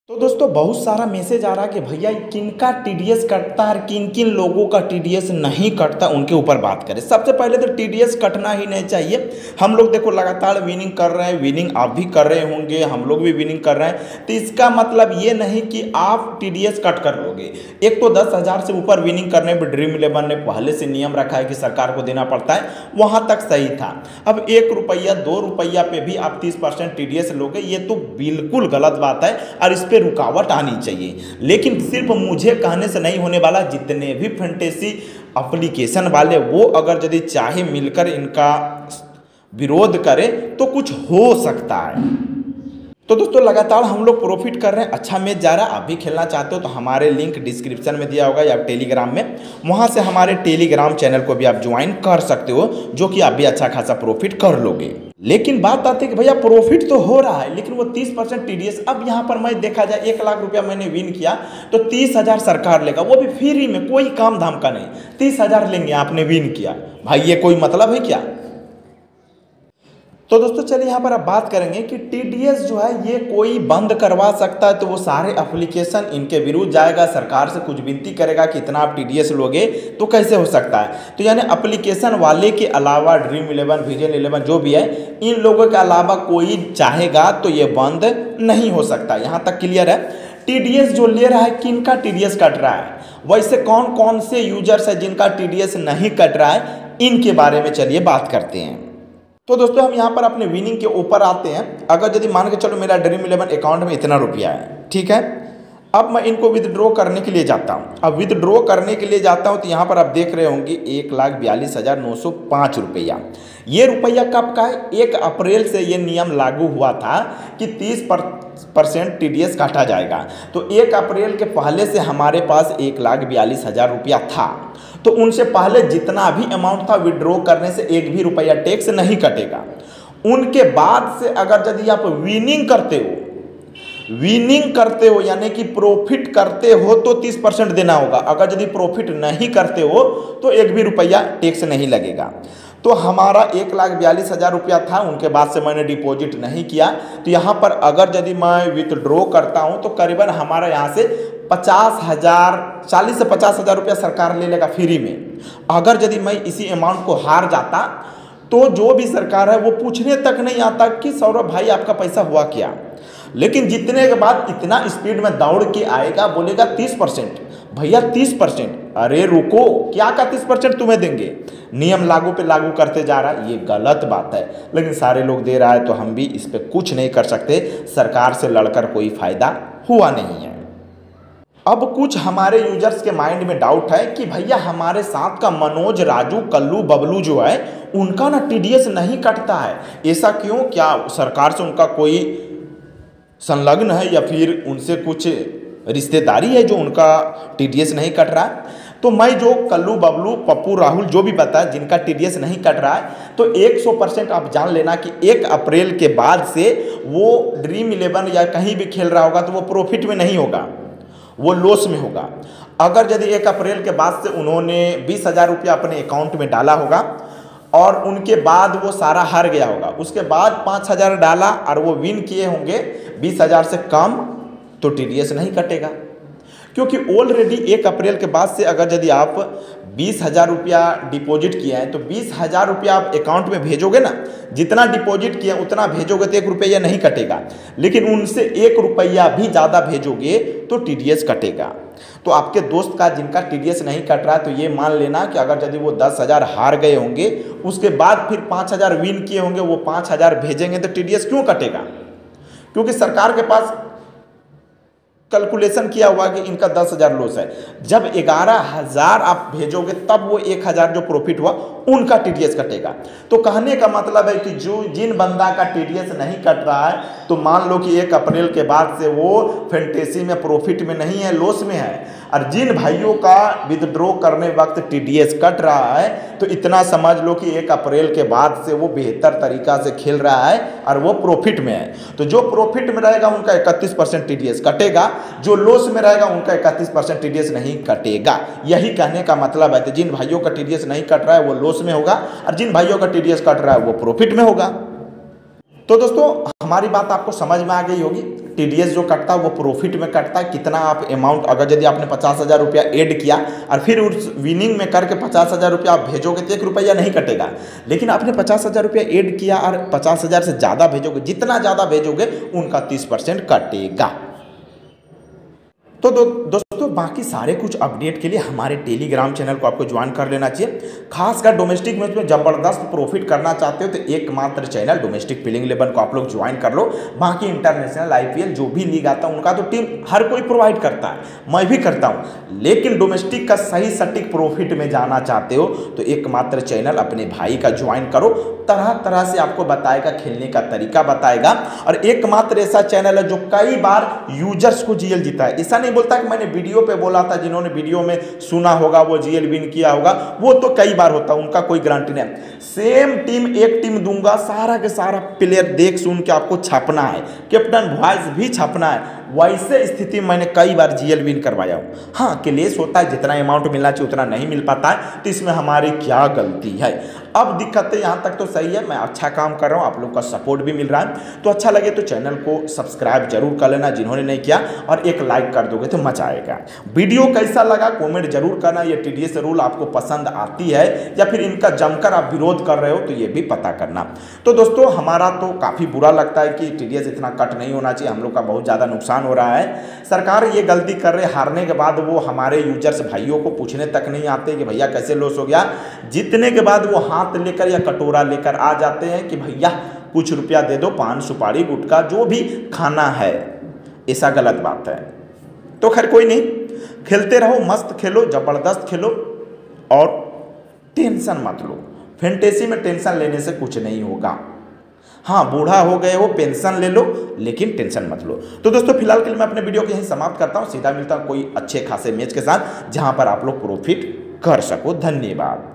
तो दोस्तों बहुत सारा मैसेज आ रहा है कि भैया किनका टीडीएस कटता है, किन किन लोगों का टीडीएस नहीं कटता, उनके ऊपर बात करें। सबसे पहले तो टीडीएस कटना ही नहीं चाहिए। हम लोग देखो लगातार विनिंग कर रहे हैं, विनिंग आप भी कर रहे होंगे, हम लोग भी विनिंग कर रहे हैं। तो इसका मतलब ये नहीं कि आप टीडीएस कट कर लोगे। एक तो 10,000 से ऊपर विनिंग करने पर ड्रीम इलेवन ने पहले से नियम रखा है कि सरकार को देना पड़ता है, वहाँ तक सही था। अब 1 रुपया 2 रुपया पे भी आप 30% टीडीएस लोगे, ये तो बिल्कुल गलत बात है और इस पर रुकावट आनी चाहिए। लेकिन सिर्फ मुझे कहने से नहीं होने वाला, जितने भी फैंटेसी एप्लीकेशन वाले वो अगर यदि चाहे मिलकर इनका विरोध करें तो कुछ हो सकता है। तो दोस्तों लगातार हम लोग प्रॉफिट कर रहे हैं, अच्छा मैच जा रहा है। आप भी खेलना चाहते हो तो हमारे लिंक डिस्क्रिप्शन में दिया होगा या टेलीग्राम में, वहाँ से हमारे टेलीग्राम चैनल को भी आप ज्वाइन कर सकते हो, जो कि आप भी अच्छा खासा प्रॉफिट कर लोगे। लेकिन बात आती है कि भैया प्रॉफिट तो हो रहा है लेकिन वो 30% टीडीएस। अब यहाँ पर मैं देखा जाए 1 लाख रुपया मैंने विन किया तो 30,000 सरकार लेगा, वो भी फ्री में, कोई काम धाम का नहीं। 30,000 लेंगे, आपने विन किया, भाई ये कोई मतलब है क्या? तो दोस्तों चलिए यहाँ पर अब बात करेंगे कि टीडीएस जो है ये कोई बंद करवा सकता है, तो वो सारे एप्लीकेशन इनके विरुद्ध जाएगा, सरकार से कुछ विनती करेगा कि इतना आप टीडीएस लोगे तो कैसे हो सकता है। तो यानी एप्लीकेशन वाले के अलावा ड्रीम इलेवन, विजन इलेवन जो भी है, इन लोगों के अलावा कोई चाहेगा तो ये बंद नहीं हो सकता। यहाँ तक क्लियर है। टीडीएस जो ले रहा है, किनका टीडीएस कट रहा है, वैसे कौन कौन से यूजर्स है जिनका टीडीएस नहीं कट रहा है, इनके बारे में चलिए बात करते हैं। तो दोस्तों हम यहाँ पर अपने विनिंग के ऊपर आते हैं। अगर यदि मान के चलो मेरा ड्रीम इलेवन अकाउंट में इतना रुपया है, ठीक है, अब मैं इनको विदड्रॉ करने के लिए जाता हूँ। अब विदड्रॉ करने के लिए जाता हूँ तो यहाँ पर आप देख रहे होंगे 1,42,905 रुपया। ये रुपया कब का है? 1 अप्रैल से ये नियम लागू हुआ था कि 30% टीडीएस काटा जाएगा। तो 1 अप्रैल के पहले से हमारे पास 1,42,000 रुपया था, तो उनसे पहले जितना भी अमाउंट था विड्रॉ करने से 1 भी रुपया टैक्स नहीं कटेगा। उनके बाद से अगर यदि आप विनिंग करते हो यानी कि प्रॉफिट करते हो तो 30% देना होगा। अगर यदि प्रॉफिट नहीं करते हो तो 1 भी रुपया टैक्स नहीं लगेगा। तो हमारा 1,42,000 रुपया था, उनके बाद से मैंने डिपॉजिट नहीं किया। तो यहाँ पर अगर यदि मैं विथड्रॉ करता हूँ तो करीबन हमारा यहाँ से 40 से 50,000 रुपया सरकार ले लेगा फ्री में। अगर यदि मैं इसी अमाउंट को हार जाता तो जो भी सरकार है वो पूछने तक नहीं आता कि सौरभ भाई आपका पैसा हुआ क्या। लेकिन जीतने के बाद इतना स्पीड में दौड़ के आएगा, बोलेगा 30%, भैया 30%, अरे रुको, क्या का 30% तुम्हें देंगे? नियम लागू पे लागू करते जा रहा है, ये गलत बात है। लेकिन सारे लोग दे रहा है तो हम भी इस पे कुछ नहीं कर सकते, सरकार से लड़कर कोई फायदा हुआ नहीं है। अब कुछ हमारे यूजर्स के माइंड में डाउट है कि भैया हमारे साथ का मनोज, राजू, कल्लू, बबलू जो है उनका ना टीडीएस नहीं कटता है, ऐसा क्यों? क्या सरकार से उनका कोई संलग्न है या फिर उनसे कुछ रिश्तेदारी है जो उनका टीडीएस नहीं कट रहा है? तो मैं जो कल्लू, बबलू, पप्पू, राहुल जो भी बताया जिनका टीडीएस नहीं कट रहा है, तो 100% आप जान लेना कि 1 अप्रैल के बाद से वो ड्रीम इलेवन या कहीं भी खेल रहा होगा तो वो प्रॉफिट में नहीं होगा, वो लॉस में होगा। अगर यदि 1 अप्रैल के बाद से उन्होंने 20,000 रुपया अपने अकाउंट में डाला होगा और उनके बाद वो सारा हार गया होगा, उसके बाद 5,000 डाला और वो विन किए होंगे 20,000 से कम, तो टीडीएस नहीं कटेगा। क्योंकि ऑलरेडी 1 अप्रैल के बाद से अगर यदि आप 20,000 रुपया डिपॉजिट किया है तो 20,000 रुपया आप अकाउंट में भेजोगे ना, जितना डिपॉजिट किया उतना भेजोगे तो 1 रुपया नहीं कटेगा। लेकिन उनसे 1 रुपया भी ज़्यादा भेजोगे तो टीडीएस कटेगा। तो आपके दोस्त का जिनका टीडीएस नहीं कट रहा है तो ये मान लेना कि अगर यदि वो 10,000 हार गए होंगे, उसके बाद फिर 5,000 विन किए होंगे, वो 5,000 भेजेंगे तो टीडीएस क्यों कटेगा? क्योंकि सरकार के पास कैलकुलेशन किया हुआ कि इनका 10,000 लॉस है। जब 11,000 आप भेजोगे तब वो 1,000 जो प्रॉफिट हुआ उनका टीडीएस कटेगा। तो कहने का मतलब है कि जो जिन बंदा का टीडीएस नहीं कट रहा है तो मान लो कि 1 अप्रैल के बाद से वो फैंटेसी में प्रॉफिट में नहीं है, लॉस में है। और जिन भाइयों का विदड्रॉ करने वक्त टीडीएस कट रहा है तो इतना समझ लो कि 1 अप्रैल के बाद से वो बेहतर तरीका से खेल रहा है और वो प्रॉफिट में है। तो जो प्रॉफिट में रहेगा उनका 31% टीडीएस कटेगा, जो लॉस में रहेगा उनका 31% टीडीएस नहीं कटेगा। यही कहने का मतलब है। तो जिन भाइयों का टीडीएस नहीं कट रहा है वो लॉस में होगा और जिन भाइयों का टीडीएस कट रहा है वो प्रॉफिट में होगा। तो दोस्तों हमारी बात आपको समझ में आ गई होगी। टीडीएस जो कटता है वो प्रॉफिट में कटता है। कितना आप अमाउंट, अगर यदि आपने 50,000 रुपया ऐड किया और फिर उस विनिंग में करके 50,000 रुपया आप भेजोगे तो 1 रुपया नहीं कटेगा। लेकिन आपने 50,000 रुपया ऐड किया और 50,000 से ज़्यादा भेजोगे, जितना ज़्यादा भेजोगे उनका 30% कटेगा। तो दोस्तों बाकी सारे कुछ अपडेट के लिए हमारे टेलीग्राम चैनल को आपको ज्वाइन कर लेना चाहिए। खासकर डोमेस्टिक मैच में ज़बरदस्त प्रॉफिट करना चाहते हो तो एकमात्र चैनल डोमेस्टिक पिलिंग 11 को आप लोग ज्वाइन कर लो। बाकी इंटरनेशनल आईपीएल जो भी लीग आता है उनका तो टीम हर कोई प्रोवाइड करता है, मैं भी करता हूँ। लेकिन डोमेस्टिक का सही सटीक प्रॉफिट में जाना चाहते हो तो एकमात्र चैनल अपने भाई का ज्वाइन करो। तरह तरह से आपको बताएगा, खेलने का तरीका बताएगा। और एकमात्र ऐसा चैनल है जो कई बार यूजर्स को जीएल जीता है। ऐसा नहीं बोलता कि मैंने वीडियो पे बोला था, जिन्होंने वीडियो में सुना होगा वो जीएल विन किया होगा, वो तो कई बार होता है, उनका कोई गारंटी नहीं। सेम टीम, एक टीम दूंगा, सारा के सारा प्लेयर देख सुन के आपको छापना है, कैप्टन वॉइस भी छापना है। वैसे स्थिति में मैंने कई बार जीएल विन करवाया हूँ। हाँ, क्लेश होता है, जितना अमाउंट मिलना चाहिए उतना नहीं मिल पाता है, तो इसमें हमारी क्या गलती है। अब दिक्कत है, यहाँ तक तो सही है, मैं अच्छा काम कर रहा हूँ, आप लोग का सपोर्ट भी मिल रहा है। तो अच्छा लगे तो चैनल को सब्सक्राइब जरूर कर लेना जिन्होंने नहीं किया, और एक लाइक कर दोगे तो मजा आएगा। वीडियो कैसा लगा कमेंट जरूर करना। ये टीडीएस रूल आपको पसंद आती है या फिर इनका जमकर आप विरोध कर रहे हो तो ये भी पता करना। तो दोस्तों हमारा तो काफ़ी बुरा लगता है कि टीडीएस इतना कट नहीं होना चाहिए, हम लोग का बहुत ज़्यादा नुकसान हो रहा है। सरकार ये गलती कर रहे, हारने के बाद वो हमारे यूजर्स भाइयों को पूछने तक नहीं आते कि भैया कैसे लॉस हो गया। जीतने के बाद वो हाथ लेकर या कटोरा लेकर आ जाते हैं कि भैया कुछ रुपया दे दो, पान सुपारी गुटखा जो भी खाना है। ऐसा गलत बात है। तो खैर कोई नहीं, खेलते रहो, मस्त खेलो, ज़बरदस्त खेलो और टेंशन मत लो। फैंटेसी में टेंशन लेने से कुछ नहीं होगा। हाँ, बूढ़ा हो गए हो, पेंशन ले लो, लेकिन टेंशन मत लो। तो दोस्तों फिलहाल के लिए मैं अपने वीडियो को यहीं समाप्त करता हूँ। सीधा मिलता हूँ कोई अच्छे खासे मैच के साथ जहाँ पर आप लोग प्रॉफिट कर सको। धन्यवाद।